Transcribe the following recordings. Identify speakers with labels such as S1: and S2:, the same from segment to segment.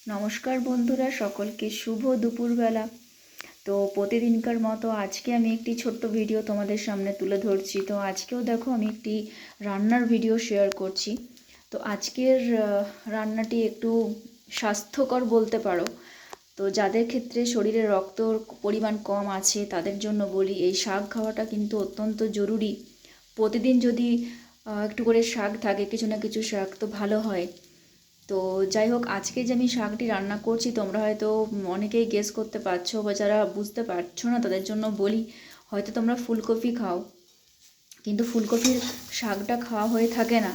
S1: নমস্কার বন্ধুরা, সকলকে শুভ দুপুরবেলা। তো প্রতিদিনকার মতো আজকে আমি একটি ছোট্ট ভিডিও তোমাদের সামনে তুলে ধরছি। তো আজকেও দেখো আমি একটি রান্নার ভিডিও শেয়ার করছি। তো আজকের রান্নাটি একটু স্বাস্থ্যকর বলতে পারো। তো যাদের ক্ষেত্রে শরীরে রক্তর পরিমাণ কম আছে তাদের জন্য বলি, এই শাক খাওয়াটা কিন্তু অত্যন্ত জরুরি। প্রতিদিন যদি একটু করে শাক থাকে, কিছু না কিছু শাক, তো ভালো হয়। তো যাই হোক, আজকে যে আমি শাকটি রান্না করছি তোমরা হয়তো অনেকেই গেস করতে পারছো, বা যারা বুঝতে পারছো না তাদের জন্য বলি, হয়তো তোমরা ফুলকপি খাও, কিন্তু ফুলকপির শাকটা খাওয়া হয়ে থাকে না,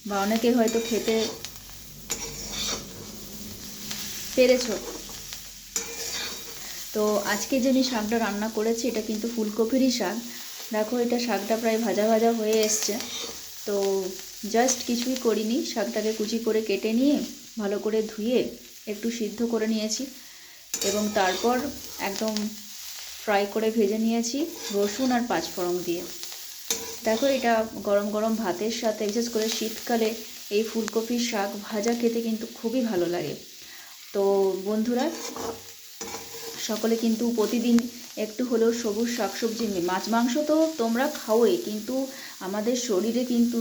S1: বা অনেকে হয়তো খেতে পেরেছো। তো আজকে যে আমি শাকটা রান্না করেছি এটা কিন্তু ফুলকপিরই শাক। দেখো, এটা শাকটা প্রায় ভাজা ভাজা হয়ে এসছে। তো জাস্ট কিছুই করিনি, শাকটাকে কুচি করে কেটে নিয়ে ভালো করে ধুয়ে একটু সিদ্ধ করে নিয়েছি, এবং তারপর একদম ফ্রাই করে ভেজে নিয়েছি রসুন আর পাঁচফোড়ন দিয়ে। দেখো, এটা গরম গরম ভাতের সাথে, বিশেষ করে শীতকালে এই ফুলকপির শাক ভাজা খেতে কিন্তু খুবই ভালো লাগে। তো বন্ধুরা, সকলে কিন্তু প্রতিদিন একটু হলেও সবুজ শাকসবজি, মাছ মাংস তো তোমরা খাওই, কিন্তু আমাদের শরীরে কিন্তু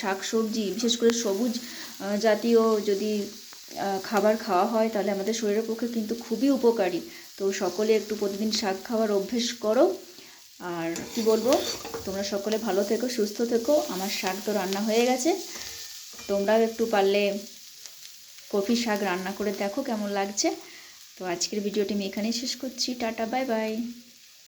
S1: শাকসবজি, বিশেষ করে সবুজ জাতীয় যদি খাবার খাওয়া হয় তাহলে আমাদের শরীরের পক্ষে কিন্তু খুবই উপকারী। তো সকলে একটু প্রতিদিন শাক খাওয়ার অভ্যেস করো। আর কি বলবো, তোমরা সকলে ভালো থেকো, সুস্থ থেকো। আমার শাক তো রান্না হয়ে গেছে, তোমরাও একটু পারলে কপি শাক রান্না করে দেখো কেমন লাগছে। তো আজকের ভিডিওটি আমি এখানেই শেষ করছি। Tata, bye bye.